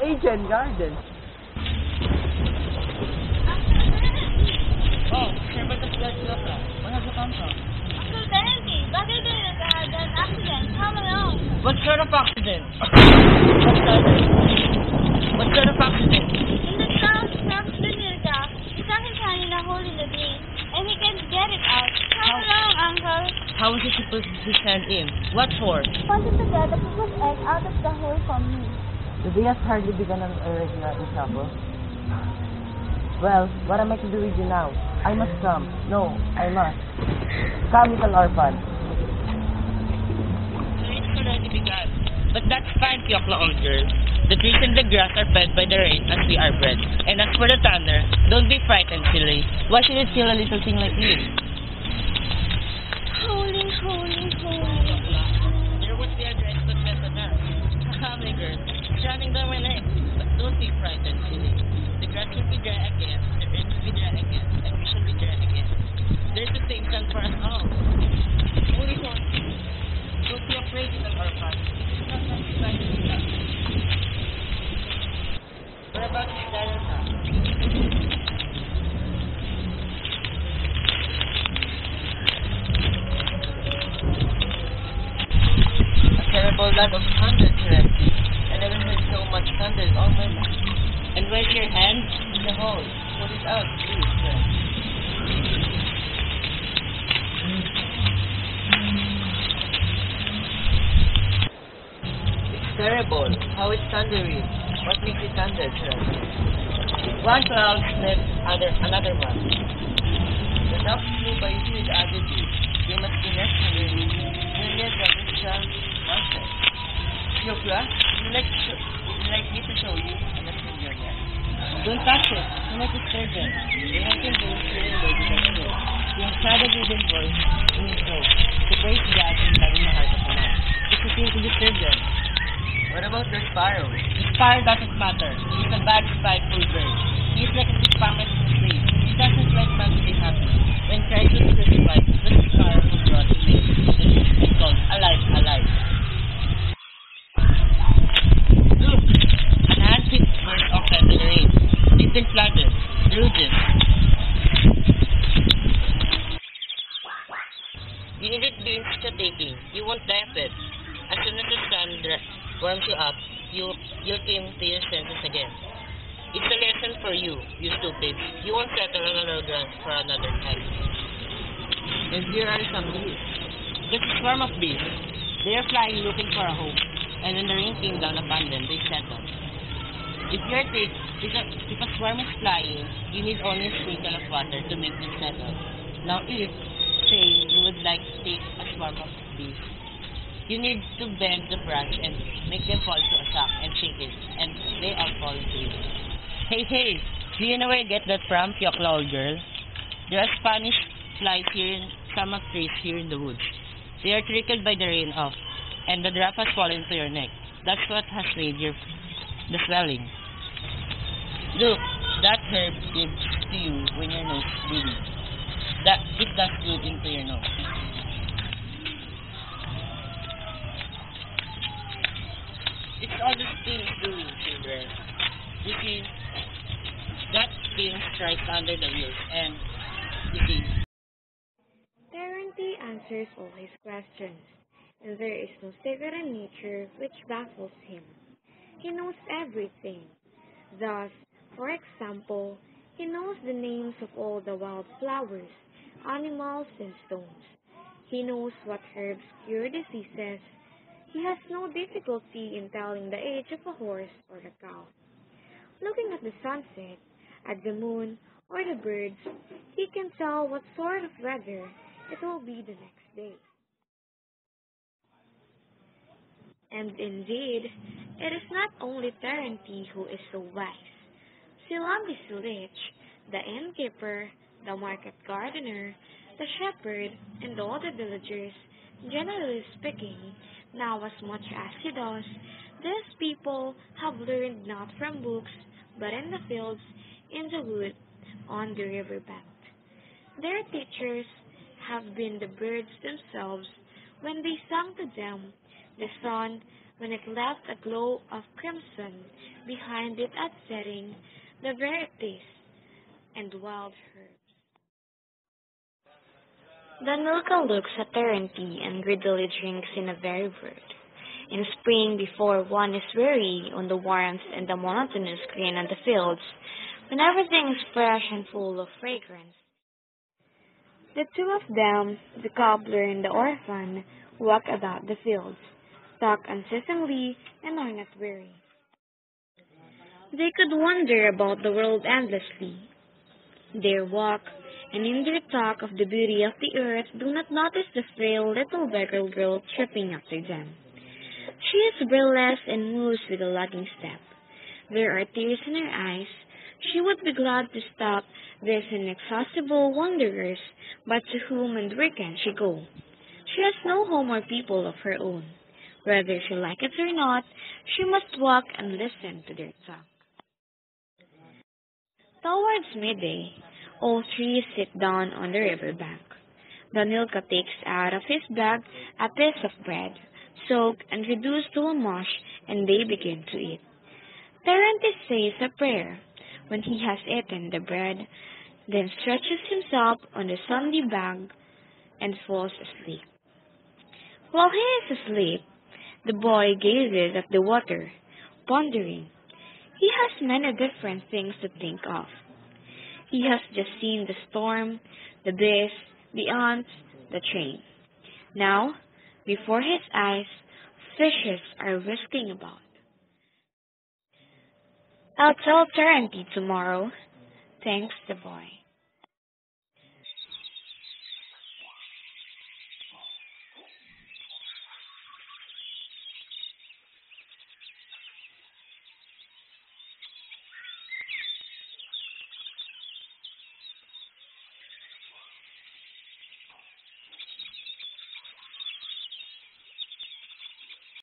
Asian garden. Oh, Shepherd of God Loka. Where have you come from? Uncle Benny, bakit there's an accident? Come along. What sort of accident? What sort of accident? In the south, Travis Benilda, stuck his hand in a hole in the green, and he can't get it out. Come along, Uncle. How is he supposed to send in? What for? Wanted to get the cuckoo's egg out of the hole from me. The day has hardly begun and already you're in trouble. Well, what am I to do with you now? I must come. No, I must. Come, little orphan. So it's already begun. But that's fine, Piokla old girl. The trees and the grass are fed by the rain as we are bred. And as for the thunder, don't be frightened, silly. Why should it kill a little thing like you? Holy, holy, holy. There would be a dreadful mess on us. Family girl, it's running down my neck. But don't be frightened, silly. The grass will be dry again, the earth will be dry again, and we shall be dry again. There's a same sun for us all. Holy one, don't be afraid, little orphan. This is not something like this. Whereabouts is Diana? A terrible lot of thunder, Terenzi. I never heard so much thunder in all my life. And where's your hand? In the hole. Put it out, please, sir. It's terrible. How it's thundering. What makes it thunder, sir? One cloud sniffs another one. The dogs flew by you with attitude. They must be nestling near the Mishra mountain. Yokla, would you like me to show you a messenger net? Don't touch it. Do not disturb them. They have been doing clearly with their soul. He has had a hidden voice in his throat to praise God and love in the heart of a man. It's a sin to disturb them. What about the sparrow? The sparrow doesn't matter. He's a bad, spiteful bird. He's like a sick farmer's slave. He doesn't like man to be happy. When Christ was crucified, the sparrow who brought him in. It's called alive, alive. Look! An hand-picked bird off in the rain. They've been flooded. Rouges. You needn't be insta-taking. You won't die of it. As soon as the sun warms you up, you'll come to your senses again. It's a lesson for you, you stupid. You won't settle on another ground for another time. And here are some bees. Just a swarm of bees. They are flying looking for a home. And when the rain came down upon them, they settled. If a swarm is flying, you need only a sprinkle of water to make them settle. Now if, say, you would like to take a swarm of bees, you need to bend the branch and make them fall to a sack and shake it, and they all fall into it. Hey, do you know where I get that from, Piokla old girl? There are Spanish flies here in some trees here in the woods. They are trickled by the rain off, and the drop has fallen to your neck. That's what has made the swelling. Look, that herb gives to you when your nose is bleeding. It does good into your nose. It's all the skin's doing, children. You see, that skin strikes under the wheels, and you see. Guarantee answers all his questions, and there is no secret in nature which baffles him. He knows everything. Thus, for example, he knows the names of all the wild flowers, animals, and stones. He knows what herbs cure diseases. He has no difficulty in telling the age of a horse or a cow. Looking at the sunset, at the moon, or the birds, he can tell what sort of weather it will be the next day. And indeed, it is not only Terenti who is so wise. Silambi Silich, the innkeeper, the market gardener, the shepherd, and all the villagers, generally speaking, now as much as he does, these people have learned not from books, but in the fields, in the wood, on the river bank. Their teachers have been the birds themselves when they sang to them, the sun when it left a glow of crimson behind it at setting, the verities, and wild herbs. Danilka looks at Terenti and greedily drinks in a very word. In spring, before one is weary on the warmth and the monotonous green of the fields, when everything is fresh and full of fragrance, the two of them, the cobbler and the orphan, walk about the fields, talk unceasingly, and are not weary. They could wander about the world endlessly. Their walk, and in their talk of the beauty of the earth, do not notice the frail little beggar girl tripping after them. She is breathless and moves with a lagging step. There are tears in her eyes. She would be glad to stop these inexhaustible wanderers, but to whom and where can she go? She has no home or people of her own. Whether she like it or not, she must walk and listen to their talk. Towards midday, all three sit down on the river bank. Danilka takes out of his bag a piece of bread, soaked and reduced to a mush, and they begin to eat. Terenti says a prayer when he has eaten the bread, then stretches himself on the sandy bank and falls asleep. While he is asleep, the boy gazes at the water, pondering. He has many different things to think of. He has just seen the storm, the bees, the ants, the train. Now, before his eyes, fishes are whisking about. I'll tell Terenti tomorrow. Thanks, the boy.